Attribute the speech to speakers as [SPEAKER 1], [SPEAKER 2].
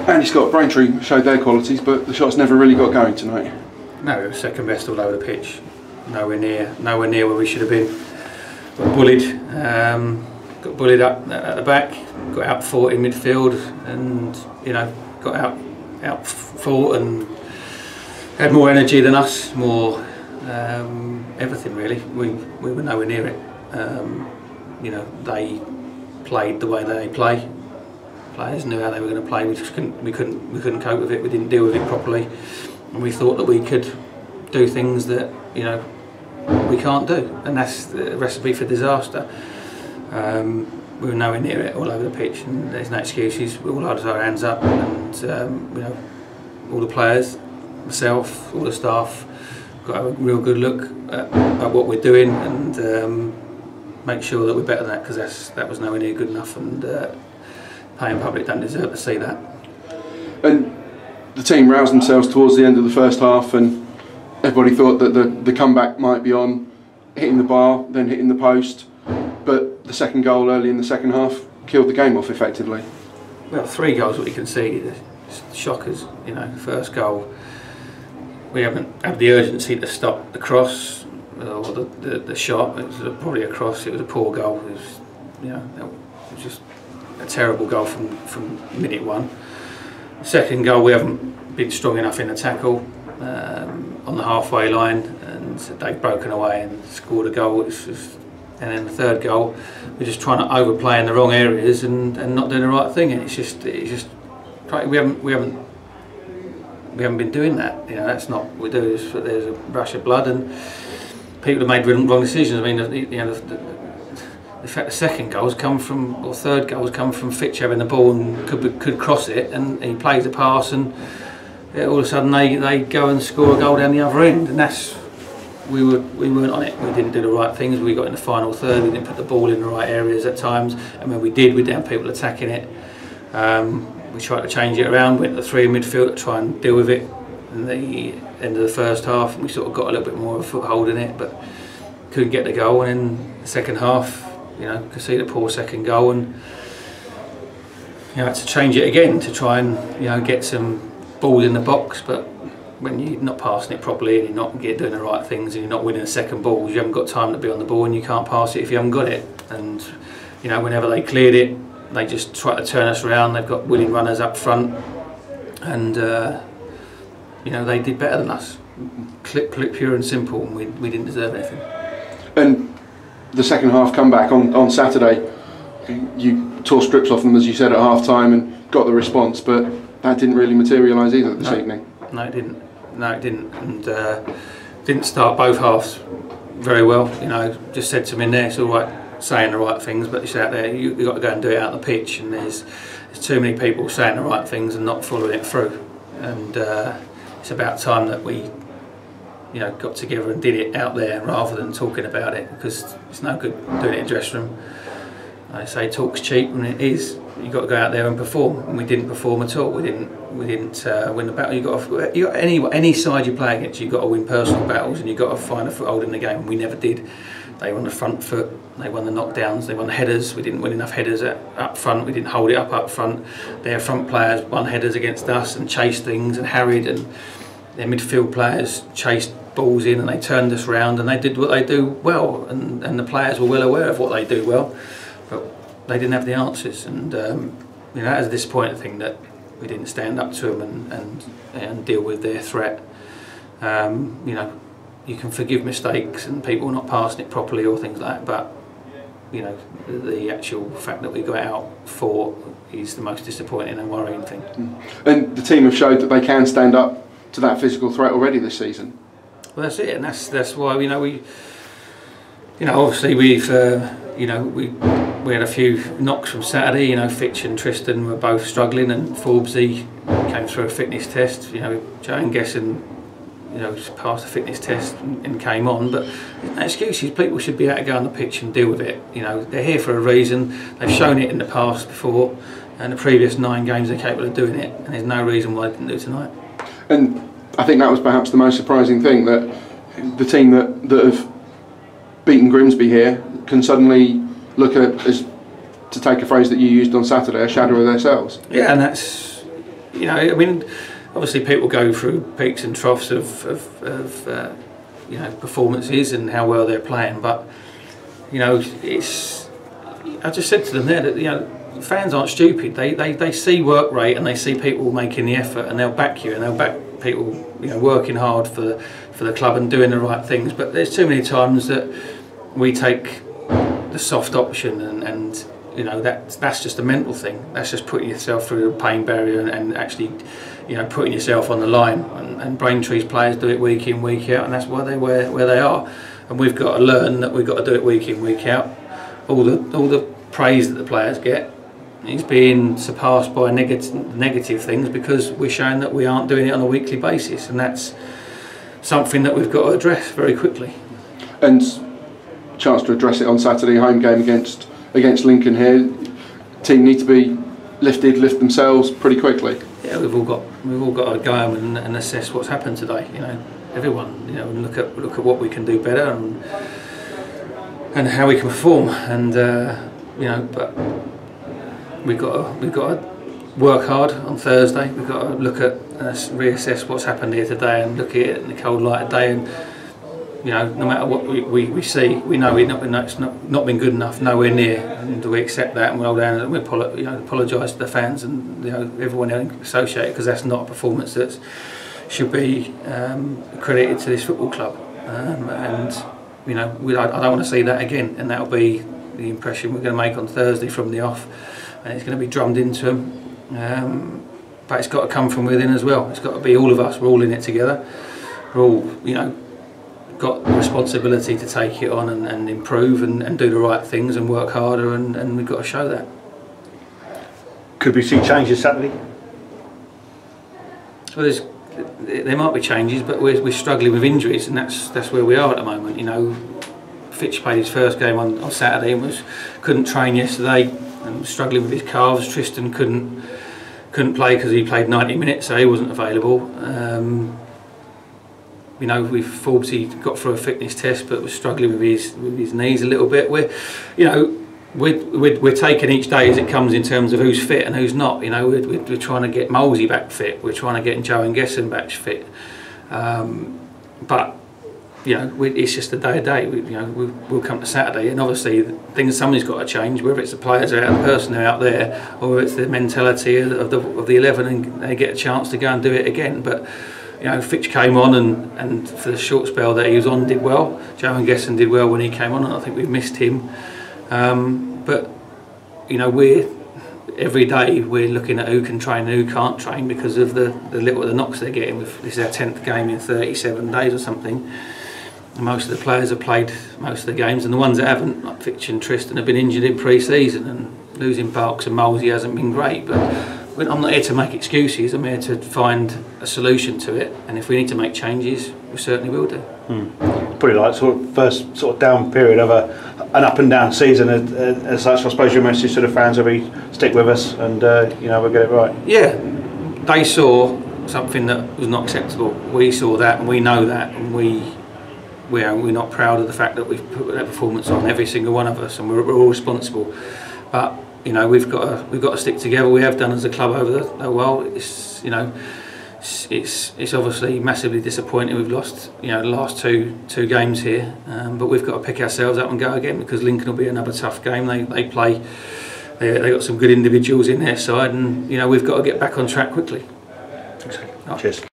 [SPEAKER 1] Andy Scott, Braintree showed their qualities, but the shots never really got going tonight.
[SPEAKER 2] No, we were second best all over the pitch. Nowhere near where we should have been. Got bullied up at the back, got out fought in midfield, and got out fought and had more energy than us, more everything really. We were nowhere near it. They played the way they play. Players knew how they were going to play. We just couldn't cope with it. We didn't deal with it properly, and we thought that we could do things that we can't do, and that's the recipe for disaster. We were nowhere near it all over the pitch, and there's no excuses. We all had our hands up, and all the players, myself, all the staff, got a real good look at what we're doing, and make sure that we're better than that, because that was nowhere near good enough, and paying public don't deserve to see that. And
[SPEAKER 1] the team roused themselves towards the end of the first half, and everybody thought that the comeback might be on, hitting the bar, then hitting the post, but the second goal early in the second half killed the game off effectively.
[SPEAKER 2] Well, 3 goals that we conceded, shockers. First goal, we haven't had the urgency to stop the cross or the shot. It was probably a cross. It was a poor goal. It was just a terrible goal from minute one. Second goal, we haven't been strong enough in the tackle on the halfway line, and they've broken away and scored a goal. And then the third goal, we're just trying to overplay in the wrong areas and not doing the right thing. And it's just we haven't been doing that. That's not what we do. There's a rush of blood, and people have made wrong decisions. I mean, the fact the second goals come from, or third goals come from Fitch having the ball and could cross it, and he plays a pass, and all of a sudden they go and score a goal down the other end, and that's we weren't on it. We didn't do the right things. We got in the final third. We didn't put the ball in the right areas at times, and when we did, we didn't have people attacking it. We tried to change it around. Went to 3 in midfield to try and deal with it. In the end of the first half, we sort of got a little bit more of a foothold in it, but couldn't get the goal. And in the second half, conceded a poor second goal, and had to change it again to try and get some balls in the box. But when you're not passing it properly and you're not doing the right things and you're not winning the second balls, you haven't got time to be on the ball, and you can't pass it if you haven't got it. And whenever they cleared it, they just try to turn us around. They've got willing runners up front, and they did better than us. Pure and simple, and we didn't deserve anything.
[SPEAKER 1] And the second half comeback on Saturday, you tore strips off them, as you said, at half time, and got the response, but that didn't really materialise either this evening.
[SPEAKER 2] No, it didn't. And didn't start both halves very well. Just said to him in there, it's all right saying the right things, but it's out there. You've got to go and do it out on the pitch, and there's too many people saying the right things and not following it through. And it's about time that we got together and did it out there rather than talking about it, because it's no good doing it in the dressing room. I say talk's cheap, and it is. You've got to go out there and perform, and we didn't perform at all. We didn't win the battle. You got any side you play against, you've got to win personal battles, and you've got to find a foothold in the game. And we never did. They won the front foot. They won the knockdowns. They won the headers. We didn't win enough headers up front. We didn't hold it up front. Their front players won headers against us and chased things and harried, and their midfield players chased balls in, and they turned us round, and they did what they do well, and the players were well aware of what they do well, but they didn't have the answers. And that was a disappointing thing, that we didn't stand up to them and deal with their threat. You can forgive mistakes and people not passing it properly or things like that, but the actual fact that we got out for is the most disappointing and worrying thing.
[SPEAKER 1] And the team have showed that they can stand up to that physical threat already this season.
[SPEAKER 2] Well, that's it, and that's why we obviously we've we had a few knocks from Saturday. Fitch and Tristan were both struggling, and Forbesy came through a fitness test. Joe Gesson passed the fitness test and came on, but no excuses. People should be able to go on the pitch and deal with it. They're here for a reason. They've shown it in the past before, and the previous 9 games they're capable of doing it, and there's no reason why they didn't do it tonight. And
[SPEAKER 1] I think that was perhaps the most surprising thing, that the team that have beaten Grimsby here can suddenly look at, as to take a phrase that you used on Saturday, a shadow of themselves.
[SPEAKER 2] Yeah, and that's you know, I mean, obviously people go through peaks and troughs of you know, performances and how well they're playing, but you know, it's. I just said to them there that, you know, fans aren't stupid. They see work rate and they see people making the effort, and they'll back you, and they'll back people, you know, working hard for the club and doing the right things. But there's too many times that we take the soft option, and you know, that's just a mental thing. That's just putting yourself through a pain barrier and actually, you know, putting yourself on the line. And Braintree's players do it week in, week out, and that's why they're where they are. And we've got to learn that we've got to do it week in, week out. All the praise that the players get is being surpassed by negative things, because we're showing that we aren't doing it on a weekly basis, and that's something that we've got to address very quickly.
[SPEAKER 1] And chance to address it on Saturday, home game against Lincoln here. Team need to be lift themselves pretty quickly.
[SPEAKER 2] Yeah, we've all got to go home and assess what's happened today. You know, everyone, you know, and look at what we can do better and how we can perform. And you know, but we've got to work hard on Thursday. We've got to look at reassess what's happened here today and look at it in the cold light of day. And you know, no matter what we see, we know it's not been good enough, nowhere near, and we accept that, and we'll down and we apologise to the fans and, you know, everyone associated, because that's not a performance that should be credited to this football club. And you know, I don't want to see that again, and that'll be the impression we're going to make on Thursday from the off, and it's going to be drummed into them. But it's got to come from within as well. It's got to be all of us. We're all in it together. We're all, you know, got the responsibility to take it on and improve and do the right things and work harder, and we've got to show that.
[SPEAKER 3] Could we see changes Saturday?
[SPEAKER 2] Well, there might be changes, but we're struggling with injuries, and that's where we are at the moment. You know, Fitch played his first game on Saturday and couldn't train yesterday, and was struggling with his calves. Tristan couldn't play because he played 90 minutes, so he wasn't available. You know, Forbesy got through a fitness test, but was struggling with his knees a little bit. We're taking each day as it comes in terms of who's fit and who's not. You know, we're trying to get Molesy back fit. We're trying to get Joe and Gesson back fit. But you know, it's just a day to day. We'll come to Saturday, and obviously something's got to change. Whether it's the players out, the personnel out there, or it's the mentality of the 11, and they get a chance to go and do it again. But you know, Fitch came on and for the short spell that he was on did well. Joe and Gesson did well when he came on, and I think we've missed him. But you know, every day we're looking at who can train and who can't train because of the knocks they're getting. This is our 10th game in 37 days or something. And most of the players have played most of the games, and the ones that haven't, like Fitch and Tristan, have been injured in pre-season, and losing Parks and Molesy hasn't been great. But I'm not here to make excuses. I'm here to find a solution to it, and if we need to make changes, we certainly will do.
[SPEAKER 3] Pretty like first sort of down period of an up and down season as such. I suppose your message to the fans will be stick with us, and you know, we'll get it right.
[SPEAKER 2] Yeah, they saw something that was not acceptable. We saw that, and we know that, and we're not proud of the fact that we've put that performance on, every single one of us, and we're all responsible. But you know, we've got to stick together. We have done as a club over the while. It's, you know, it's obviously massively disappointing. We've lost, you know, the last two games here, but we've got to pick ourselves up and go again, because Lincoln will be another tough game. They got some good individuals in their side, and you know, we've got to get back on track quickly.
[SPEAKER 3] Cheers.